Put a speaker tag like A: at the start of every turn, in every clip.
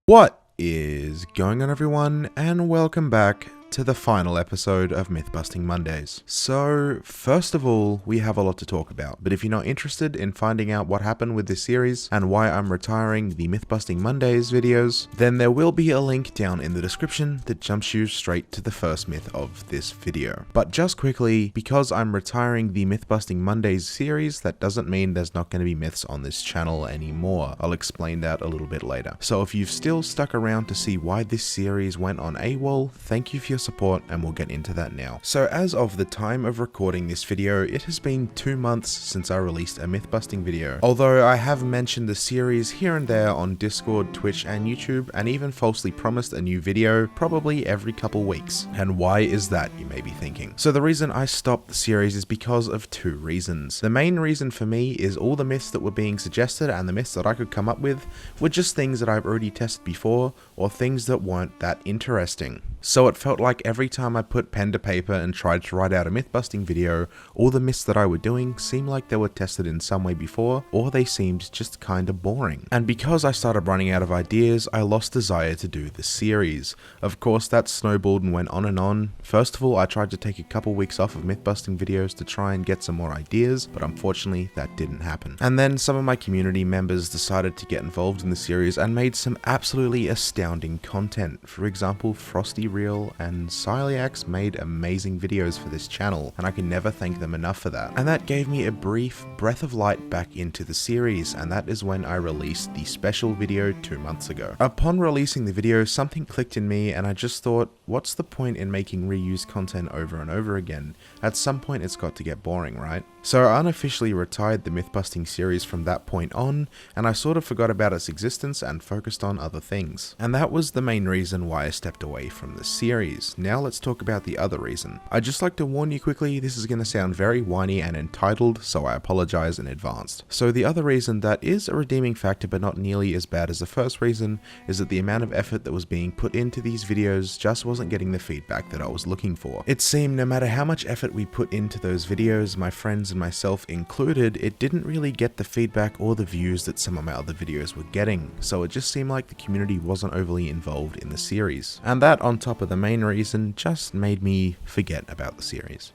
A: What is going on, everyone, and welcome back to the final episode of Mythbusting Mondays. So, first of all, we have a lot to talk about, but if you're not interested in finding out what happened with this series and why I'm retiring the Mythbusting Mondays videos, then there will be a link down in the description that jumps you straight to the first myth of this video. But just quickly, because I'm retiring the Mythbusting Mondays series, that doesn't mean there's not going to be myths on this channel anymore. I'll explain that a little bit later. So if you've still stuck around to see why this series went on AWOL, thank you for your support, and we'll get into that now. So as of the time of recording this video, it has been 2 months since I released a myth-busting video. Although I have mentioned the series here and there on Discord, Twitch, and YouTube, and even falsely promised a new video probably every couple weeks. And why is that, you may be thinking? So the reason I stopped the series is because of 2 reasons. The main reason for me is all the myths that were being suggested and the myths that I could come up with were just things that I've already tested before, or things that weren't that interesting. So it felt like every time I put pen to paper and tried to write out a myth-busting video, all the myths that I were doing seemed like they were tested in some way before, or they seemed just kinda boring. And because I started running out of ideas, I lost desire to do the series. Of course, that snowballed and went on and on. First of all, I tried to take a couple weeks off of myth-busting videos to try and get some more ideas, but unfortunately that didn't happen. And then some of my community members decided to get involved in the series and made some absolutely astounding content. For example, Frosty Real and Cyliax made amazing videos for this channel, and I can never thank them enough for that. And that gave me a brief breath of light back into the series, and that is when I released the special video 2 months ago. Upon releasing the video, something clicked in me, and I just thought, what's the point in making reused content over and over again? At some point it's got to get boring, right? So I unofficially retired the myth-busting series from that point on, and I sort of forgot about its existence and focused on other things. And that was the main reason why I stepped away from the series. Now let's talk about the other reason. I'd just like to warn you quickly, this is going to sound very whiny and entitled, so I apologize in advance. So the other reason that is a redeeming factor but not nearly as bad as the first reason is that the amount of effort that was being put into these videos just wasn't getting the feedback that I was looking for. It seemed no matter how much effort we put into those videos, my friends and myself included, it didn't really get the feedback or the views that some of my other videos were getting, so it just seemed like the community wasn't overly involved in the series. And that, on top of the main reason, just made me forget about the series.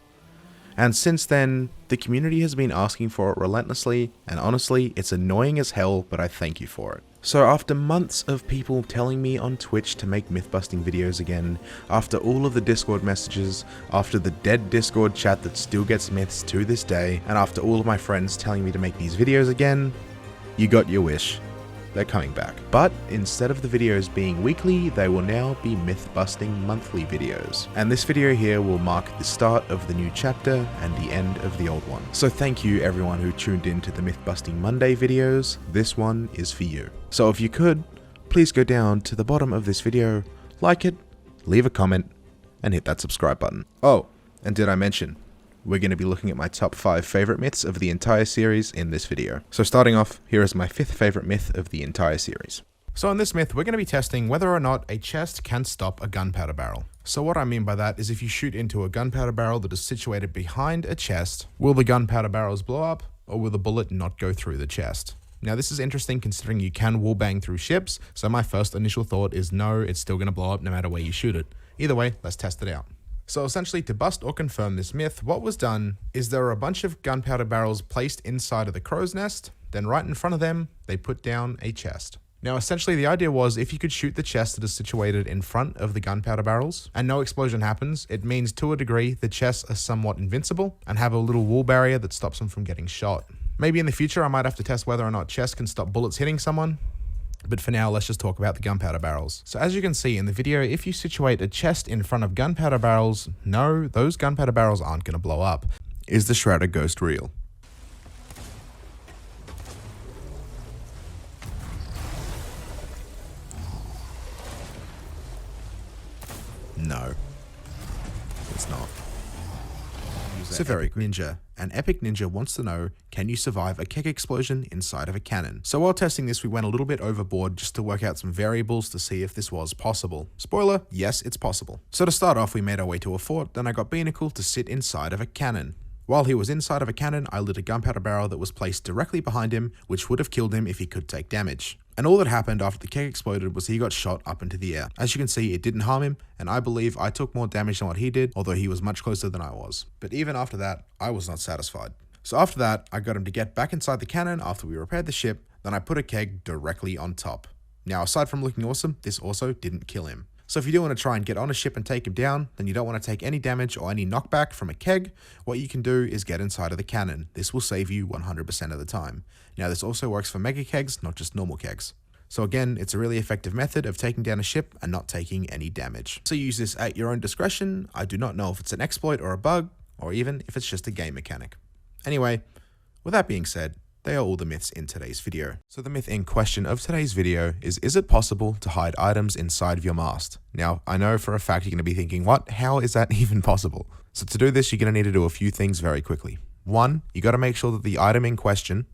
A: And since then, the community has been asking for it relentlessly, and honestly, it's annoying as hell, but I thank you for it. So after months of people telling me on Twitch to make myth-busting videos again, after all of the Discord messages, after the dead Discord chat that still gets myths to this day, and after all of my friends telling me to make these videos again, you got your wish. They're coming back. But instead of the videos being weekly, they will now be myth-busting monthly videos. And this video here will mark the start of the new chapter and the end of the old one. So thank you everyone who tuned in to the Myth-busting Monday videos. This one is for you. So if you could, please go down to the bottom of this video, like it, leave a comment, and hit that subscribe button. Oh, and did I mention, we're going to be looking at my top 5 favorite myths of the entire series in this video. So starting off, here is my 5th favorite myth of the entire series.
B: So in this myth, we're going to be testing whether or not a chest can stop a gunpowder barrel. So what I mean by that is if you shoot into a gunpowder barrel that is situated behind a chest, will the gunpowder barrels blow up, or will the bullet not go through the chest? Now this is interesting considering you can wallbang through ships, so my first initial thought is no, it's still going to blow up no matter where you shoot it. Either way, let's test it out. So essentially, to bust or confirm this myth, what was done is there were a bunch of gunpowder barrels placed inside of the crow's nest, then right in front of them, they put down a chest. Now essentially the idea was if you could shoot the chest that is situated in front of the gunpowder barrels and no explosion happens, it means to a degree the chests are somewhat invincible and have a little wall barrier that stops them from getting shot. Maybe in the future I might have to test whether or not chests can stop bullets hitting someone. But for now, let's just talk about the gunpowder barrels. So as you can see in the video, if you situate a chest in front of gunpowder barrels, no, those gunpowder barrels aren't going to blow up.
A: Is the Shrouded Ghost real? No, it's not. Severic Ninja. An Epic Ninja wants to know, can you survive a keg explosion inside of a cannon? So while testing this, we went a little bit overboard just to work out some variables to see if this was possible. Spoiler, yes, it's possible. So to start off, we made our way to a fort, then I got Beanicle to sit inside of a cannon.
B: While he was inside of a cannon, I lit a gunpowder barrel that was placed directly behind him, which would have killed him if he could take damage. And all that happened after the keg exploded was he got shot up into the air. As you can see, it didn't harm him, and I believe I took more damage than what he did, although he was much closer than I was. But even after that, I was not satisfied. So after that, I got him to get back inside the cannon after we repaired the ship, then I put a keg directly on top. Now, aside from looking awesome, this also didn't kill him. So if you do want to try and get on a ship and take him down, then you don't want to take any damage or any knockback from a keg, what you can do is get inside of the cannon. This will save you 100% of the time. Now, this also works for mega kegs, not just normal kegs. So again, it's a really effective method of taking down a ship and not taking any damage. So use this at your own discretion. I do not know if it's an exploit or a bug, or even if it's just a game mechanic. Anyway, with that being said, they are all the myths in today's video. So the myth in question of today's video is it possible to hide items inside of your mast? Now, I know for a fact you're going to be thinking, what? How is that even possible? So to do this, you're going to need to do a few things very quickly. One, you got to make sure that the item in question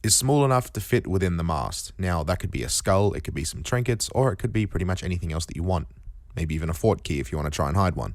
B: is small enough to fit within the mast. Now, that could be a skull, it could be some trinkets, or it could be pretty much anything else that you want. Maybe even a fort key if you want to try and hide one.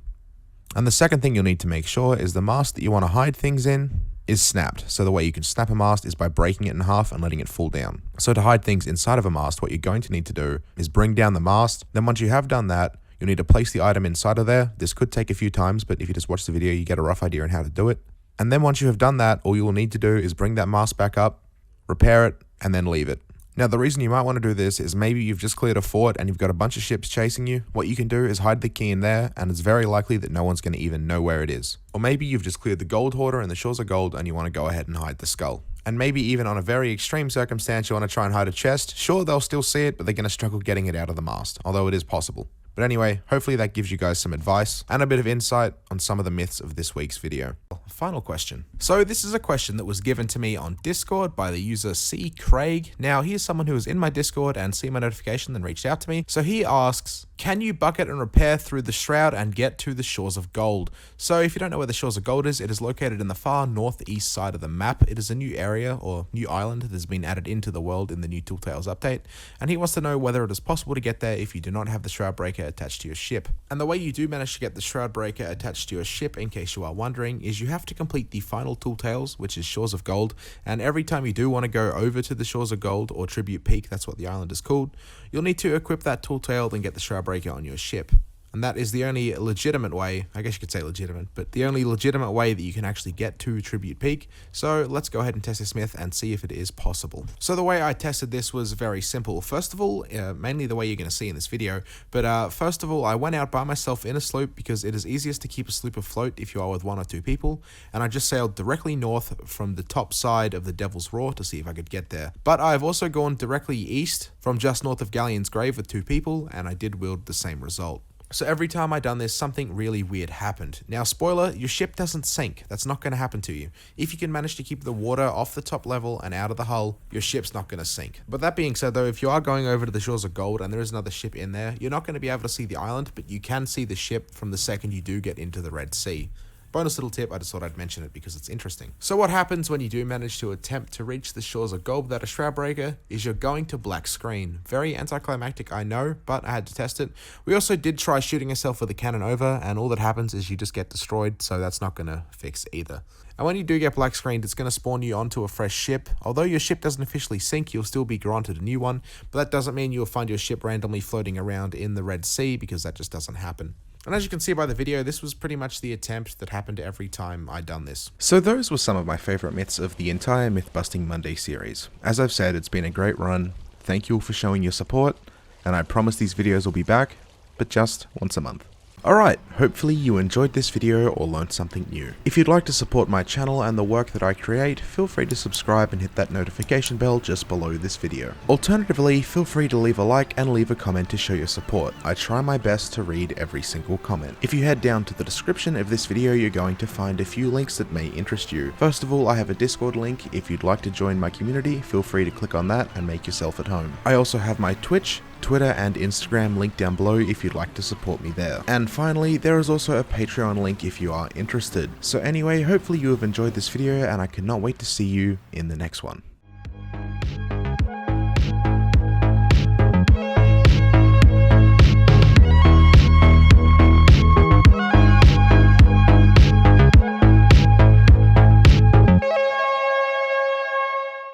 B: And the second thing you'll need to make sure is the mast that you want to hide things in is snapped. So the way you can snap a mast is by breaking it in half and letting it fall down. So to hide things inside of a mast, what you're going to need to do is bring down the mast. Then once you have done that, you'll need to place the item inside of there. This could take a few times, but if you just watch the video, you get a rough idea on how to do it. And then once you have done that, all you will need to do is bring that mast back up, repair it, and then leave it. Now, the reason you might want to do this is maybe you've just cleared a fort and you've got a bunch of ships chasing you. What you can do is hide the key in there, and it's very likely that no one's going to even know where it is. Or maybe you've just cleared the gold hoarder and the shores of gold and you want to go ahead and hide the skull. And maybe even on a very extreme circumstance, you want to try and hide a chest. Sure, they'll still see it, but they're going to struggle getting it out of the mast, although it is possible. But anyway, hopefully that gives you guys some advice and a bit of insight on some of the myths of this week's video. Final question. So this is a question that was given to me on Discord by the user C. Craig. Now, he is someone who was in my Discord and seen my notification and reached out to me. So he asks, can you bucket and repair through the shroud and get to the Shores of Gold? So if you don't know where the Shores of Gold is, it is located in the far northeast side of the map. It is a new area or new island that has been added into the world in the new Tall Tales update. And he wants to know whether it is possible to get there if you do not have the Shroud Breaker attached to your ship. And the way you do manage to get the Shroud Breaker attached to your ship, in case you are wondering, is you have to complete the final Tall Tales, which is Shores of Gold. And every time you do want to go over to the Shores of Gold or Tribute Peak, that's what the island is called, you'll need to equip that Tall Tale and get the Shroud Breaker on your ship. And that is the only legitimate way, I guess you could say legitimate, but the only legitimate way that you can actually get to Tribute Peak. So let's go ahead and test this myth and see if it is possible. So the way I tested this was very simple. First of all, mainly the way you're going to see in this video, but first of all, I went out by myself in a sloop because it is easiest to keep a sloop afloat if you are with 1 or 2 people. And I just sailed directly north from the top side of the Devil's Roar to see if I could get there. But I've also gone directly east from just north of Galleon's Grave with 2 people, and I did wield the same result. So every time I done this, something really weird happened. Now, spoiler, your ship doesn't sink. That's not going to happen to you. If you can manage to keep the water off the top level and out of the hull, your ship's not going to sink. But that being said, though, if you are going over to the Shores of Gold and there is another ship in there, you're not going to be able to see the island, but you can see the ship from the second you do get into the Red Sea. Bonus little tip, I just thought I'd mention it because it's interesting. So what happens when you do manage to attempt to reach the Shores of Gold without a Shroud Breaker is you're going to black screen. Very anticlimactic, I know, but I had to test it. We also did try shooting yourself with a cannon over, and all that happens is you just get destroyed, so that's not going to fix either. And when you do get black screened, it's going to spawn you onto a fresh ship. Although your ship doesn't officially sink, you'll still be granted a new one, but that doesn't mean you'll find your ship randomly floating around in the Red Sea, because that just doesn't happen. And as you can see by the video, this was pretty much the attempt that happened every time I'd done this.
A: So those were some of my favourite myths of the entire Myth-Busting Monday series. As I've said, it's been a great run. Thank you all for showing your support, and I promise these videos will be back, but just once a month. Alright, hopefully you enjoyed this video or learned something new. If you'd like to support my channel and the work that I create, feel free to subscribe and hit that notification bell just below this video. Alternatively, feel free to leave a like and leave a comment to show your support. I try my best to read every single comment. If you head down to the description of this video, you're going to find a few links that may interest you. First of all, I have a Discord link. If you'd like to join my community, feel free to click on that and make yourself at home. I also have my Twitch, Twitter and Instagram link down below if you'd like to support me there. And finally, there is also a Patreon link if you are interested. So anyway, hopefully you have enjoyed this video and I cannot wait to see you in the next one.